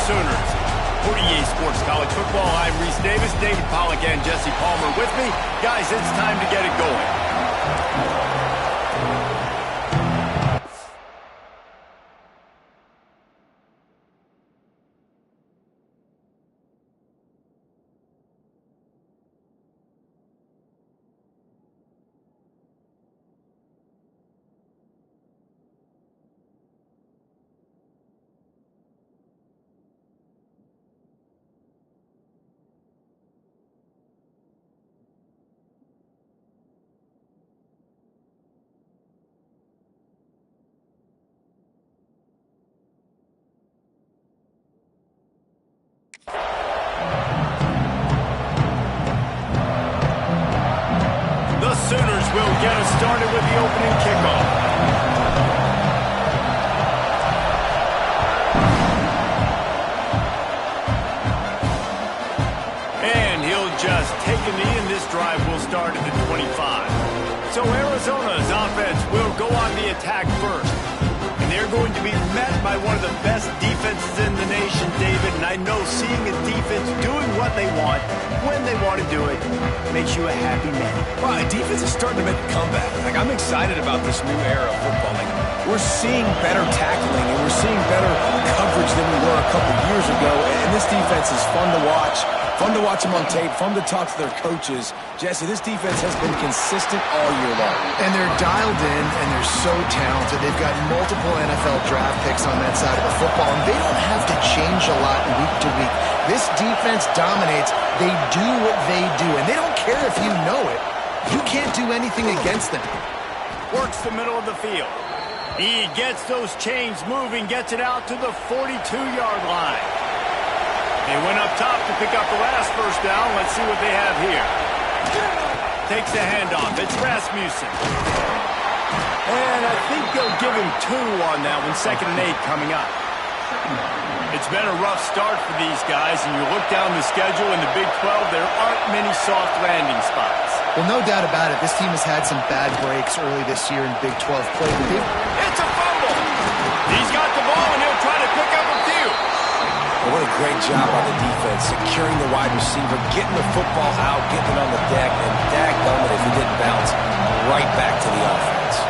Sooners. For EA Sports College Football, I'm Reese Davis, David Pollack, and Jesse Palmer with me. Guys, it's time to get it going. The Sooners will get us started with the opening kickoff. And he'll just take a knee, and this drive will start at the 25. So Arizona's offense will go on the attack first. And they're going to be met by one of the best defenses in the nation, David. And I know seeing a defense doing what they want, when they want to do it, makes you a happy man. Well, defense is starting to make a comeback. Like, I'm excited about this new era of football. Like, we're seeing better tackling, and we're seeing better coverage than we were a couple years ago. And this defense is fun to watch. Fun to watch them on tape, fun to talk to their coaches. Jesse, this defense has been consistent all year long. And they're dialed in, and they're so talented. They've got multiple NFL draft picks on that side of the football, and they don't have to change a lot week to week. This defense dominates. They do what they do, and they don't care if you know it. You can't do anything against them. Works the middle of the field. He gets those chains moving, gets it out to the 42-yard line. They went up top to pick up the last first down. Let's see what they have here. Takes the handoff. It's Rasmussen. And I think they'll give him 2 on that one. 2nd and 8 coming up. It's been a rough start for these guys, and you look down the schedule in the Big 12, there aren't many soft landing spots. Well, no doubt about it. This team has had some bad breaks early this year in Big 12 play. It's a fumble. He's got the ball, and he'll try to pick up a few. Well, what a great job on the defense, securing the wide receiver, getting the football out, getting it on the deck, and dadgummit if he didn't bounce right back to the offense.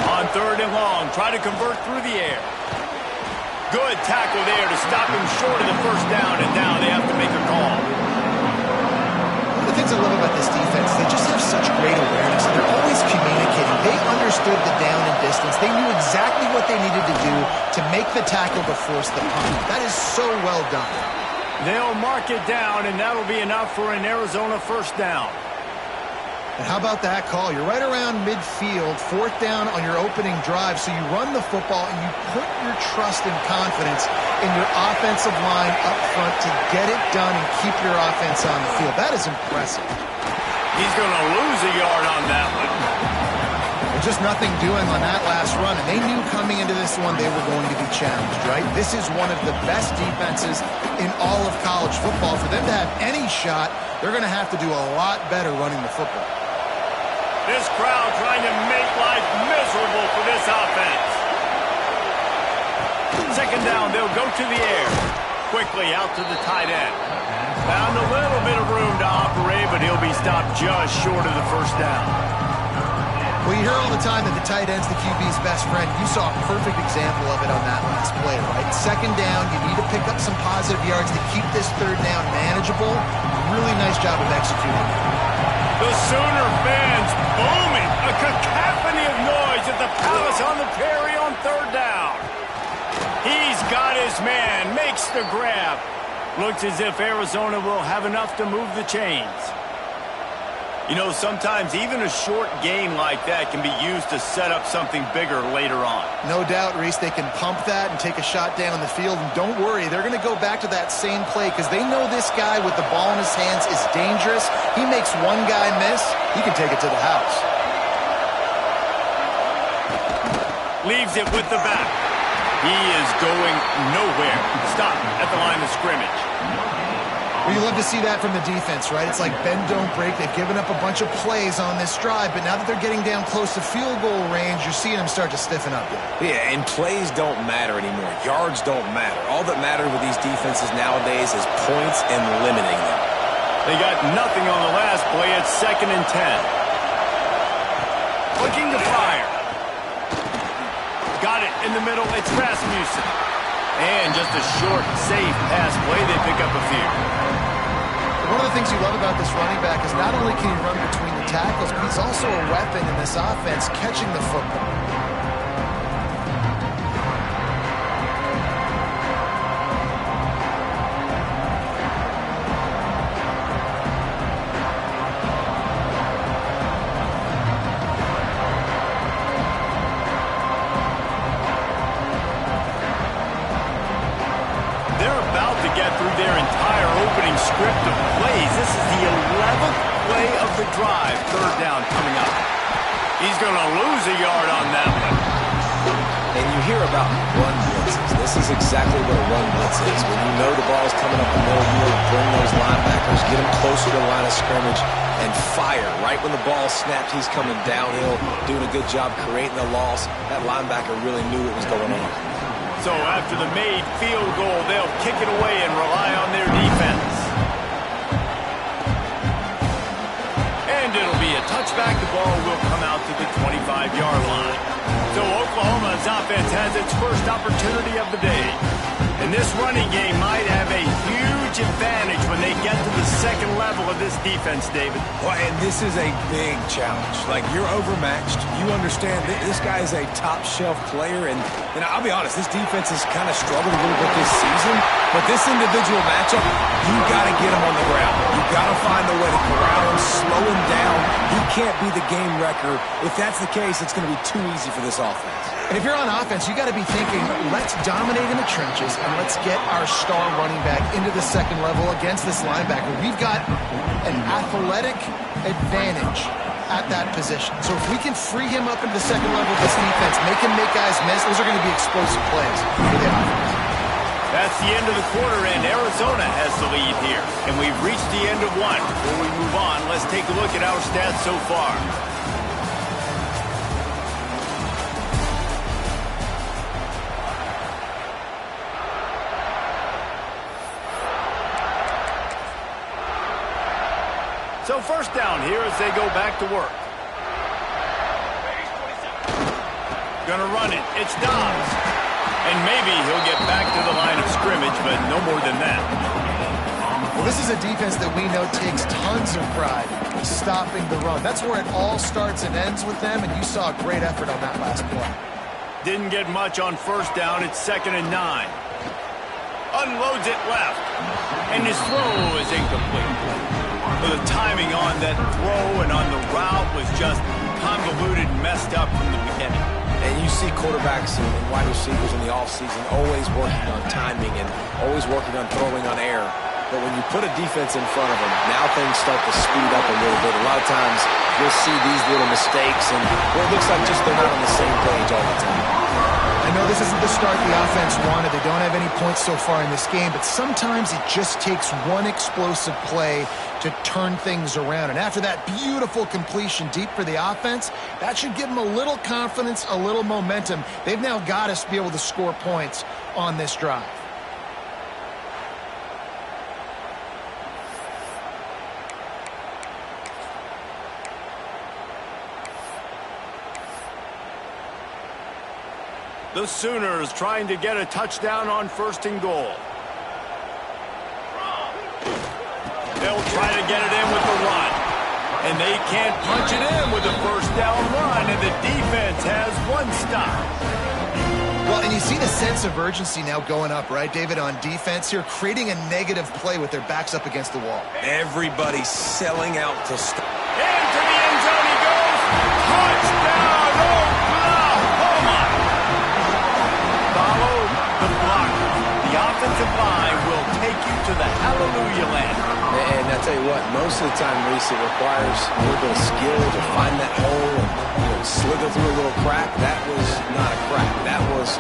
On 3rd and long, try to convert through the air. Good tackle there to stop him short of the first down, and now they have to make a call. One of the things I love about this defense, they just have such great awareness. They're always communicating. They understood the down and distance. They knew exactly what they needed to do to make the tackle to force the punt. That is so well done. They'll mark it down, and that'll be enough for an Arizona first down. And how about that call? You're right around midfield, 4th down on your opening drive, so you run the football and you put your trust and confidence in your offensive line up front to get it done and keep your offense on the field. That is impressive. He's going to lose a yard on that one. There's just nothing doing on that last run, and they knew coming into this one they were going to be challenged, right? This is one of the best defenses in all of college football. For them to have any shot, they're going to have to do a lot better running the football. This crowd trying to make life miserable for this offense. 2nd down, they'll go to the air. Quickly out to the tight end. Found a little bit of room to operate, but he'll be stopped just short of the first down. Well, you hear all the time that the tight end's the QB's best friend. You saw a perfect example of it on that last play, right? 2nd down, you need to pick up some positive yards to keep this 3rd down manageable. Really nice job of executing. The Sooner fans booming. A cacophony of noise at the Palace on the Prairie on 3rd down. He's got his man, makes the grab. Looks as if Arizona will have enough to move the chains. You know, sometimes even a short game like that can be used to set up something bigger later on. No doubt, Reese, they can pump that and take a shot down the field. And don't worry, they're going to go back to that same play because they know this guy with the ball in his hands is dangerous. He makes one guy miss, he can take it to the house. Leaves it with the back. He is going nowhere. Stop at the line of scrimmage. Well, you love to see that from the defense, right? It's like bend, don't break. They've given up a bunch of plays on this drive, but now that they're getting down close to field goal range, you're seeing them start to stiffen up. Yeah, and plays don't matter anymore. Yards don't matter. All that matters with these defenses nowadays is points and limiting them. They got nothing on the last play. It's 2nd and 10. Looking to fire. Got it in the middle. It's Rasmussen. And just a short, safe pass play. They pick up a few. One of the things you love about this running back is not only can he run between the tackles, but he's also a weapon in this offense catching the football. Get through their entire opening script of plays. This is the 11th play of the drive. 3rd down coming up. He's going to lose a yard on that one. And you hear about run blitzes. This is exactly what a run blitz is. When you know the ball's coming up the middle, you want to bring those linebackers, get them closer to the line of scrimmage, and fire. Right when the ball snapped, he's coming downhill, doing a good job creating the loss. That linebacker really knew what was going on. So after the made field goal, they'll kick it away and rely on their defense. And it'll be a touchback. The ball will come out to the 25-yard line. So Oklahoma's offense has its first opportunity of the day. And this running game might have a huge advantage when they get to the second level of this defense, David. Well, and this is a big challenge. Like, you're overmatched. You understand this guy is a top-shelf player. And I'll be honest, this defense has kind of struggled a little bit this season. But this individual matchup, you got to get him on the ground. You got to find a way to corral him, slow him down. He can't be the game wrecker. If that's the case, it's going to be too easy for this offense. And if you're on offense, you got to be thinking, let's dominate in the trenches and let's get our star running back into the second level against this linebacker. We've got an athletic advantage at that position. So if we can free him up into the second level of this defense, make him make guys miss, those are going to be explosive plays for the offense. That's the end of the quarter, and Arizona has the lead here. And we've reached the end of one. Before we move on, let's take a look at our stats so far. So first down here as they go back to work. Gonna run it. It's Dobbs. And maybe he'll get back to the line of scrimmage, but no more than that. Well, this is a defense that we know takes tons of pride stopping the run. That's where it all starts and ends with them, and you saw a great effort on that last play. Didn't get much on first down. It's 2nd and 9. Unloads it left. And his throw is incomplete. Well, the timing on that throw and on the route was just convoluted and messed up from the beginning. And you see quarterbacks and wide receivers in the offseason always working on timing and always working on throwing on air. But when you put a defense in front of them, now things start to speed up a little bit. A lot of times you'll see these little mistakes, and well, it looks like just they're not on the same page all the time. I know this isn't the start the offense wanted. They don't have any points so far in this game, but sometimes it just takes one explosive play to turn things around. And after that beautiful completion deep for the offense, that should give them a little confidence, a little momentum. They've now got to be able to score points on this drive. The Sooners trying to get a touchdown on 1st and goal. They'll try to get it in with the run. And they can't punch it in with a 1st down run, and the defense has one stop. Well, and you see the sense of urgency now going up, right, David, on defense here, creating a negative play with their backs up against the wall. Everybody's selling out to stop. Into the end zone he goes. Touchdown, Oklahoma! Follow the block. The offensive line will take you to the hallelujah land. And I tell you what, most of the time, Reese, it requires a little bit of skill to find that hole and slither through a little crack. That was not a crack. That was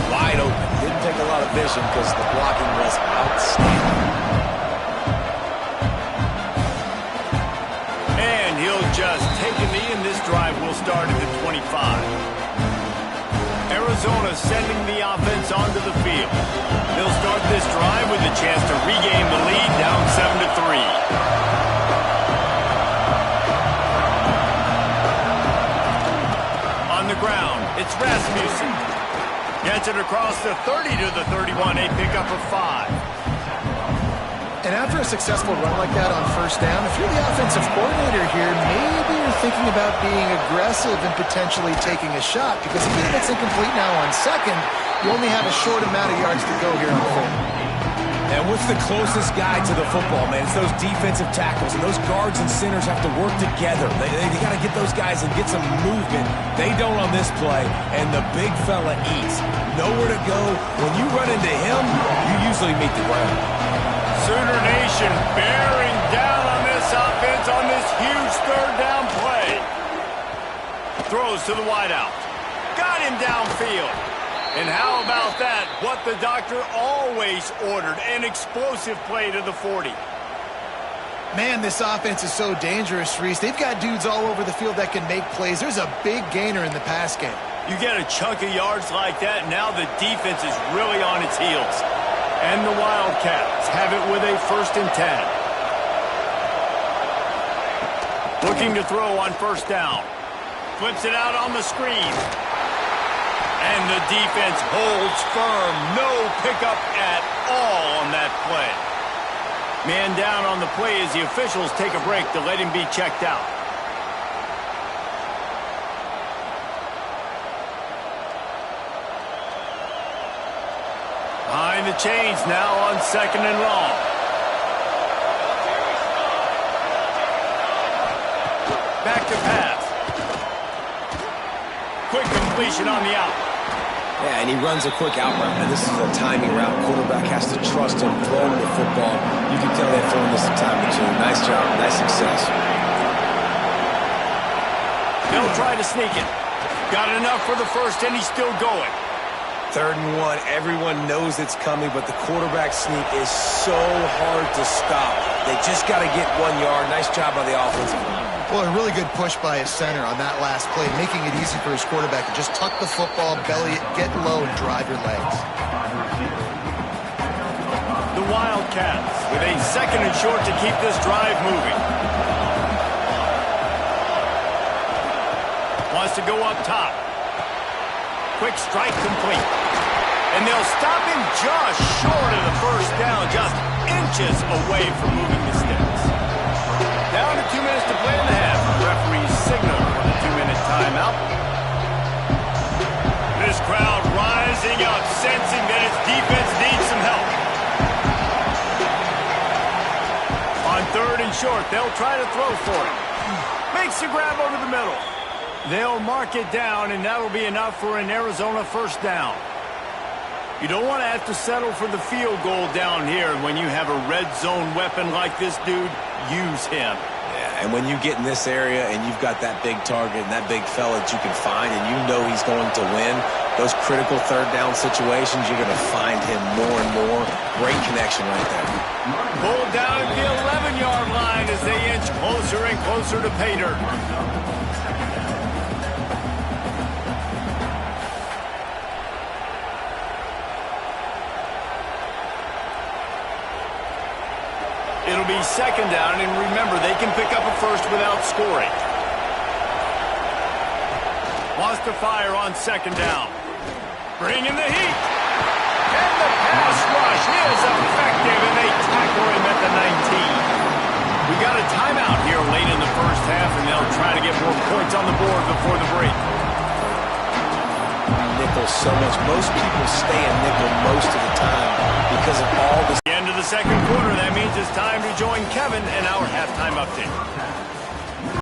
wide open. Didn't take a lot of vision because the blocking was outstanding. just taking the and this drive will start at the 25. Arizona sending the offense onto the field. They'll start this drive with a chance to regain the lead down 7-3. On the ground, it's Rasmussen. Gets it across the 30 to the 31, a pickup of 5. And after a successful run like that on first down, if you're the offensive coordinator here, maybe you're thinking about being aggressive and potentially taking a shot, because even if it's incomplete now on second, you only have a short amount of yards to go here on third. And what's the closest guy to the football, man? It's those defensive tackles, and those guards and centers have to work together. They got to get those guys and get some movement. They don't on this play, and the big fella eats. Nowhere to go. When you run into him, you usually meet the ground. Sooner Nation bearing down on this offense on this huge third down play. Throws to the wideout. Got him downfield. And how about that? What the doctor always ordered, an explosive play to the 40. Man, this offense is so dangerous, Reese. They've got dudes all over the field that can make plays. There's a big gainer in the pass game. You get a chunk of yards like that, now the defense is really on its heels. And the Wildcats have it with a 1st and 10. Looking to throw on first down. Flips it out on the screen. And the defense holds firm. No pickup at all on that play. Man down on the play as the officials take a break to let him be checked out. Behind the chains now on 2nd and long. Back to pass. Quick completion on the out. Yeah, and he runs a quick out route, and this is a timing route. Quarterback has to trust him throwing the football. You can tell they're throwing this a time or two. Nice job, nice success. They'll try to sneak it. Got enough for the first, and he's still going. 3rd and 1, everyone knows it's coming, but the quarterback sneak is so hard to stop. They just got to get 1 yard. Nice job by the offensive line. Well, a really good push by his center on that last play, making it easy for his quarterback to just tuck the football, belly it, get low, and drive your legs. The Wildcats with a 2nd and short to keep this drive moving. Wants to go up top. Quick strike complete. And they'll stop him just short of the first down, just inches away from moving the sticks. Down to 2 minutes to play in the half. Referees signal for the 2-minute timeout. This crowd rising up, sensing that its defense needs some help. On 3rd and short, they'll try to throw for it. Makes the grab over the middle. They'll mark it down, and that'll be enough for an Arizona 1st down. You don't want to have to settle for the field goal down here. When you have a red zone weapon like this dude, use him. Yeah, and when you get in this area and you've got that big target and that big fella that you can find and you know he's going to win, those critical 3rd down situations, you're going to find him more and more. Great connection right there. Pulled down at the 11-yard line as they inch closer and closer to pay dirt. It'll be 2nd down, and remember, they can pick up a first without scoring. Wants to fire on 2nd down. Bringing the heat. And the pass rush is effective, and they tackle him at the 19. We got a timeout here late in the first half, and they'll try to get more points on the board before the break. Nickel so much. Most people stay in nickel most of the time because of all the... End of the 2nd quarter. That means it's time to join Kevin in our halftime update.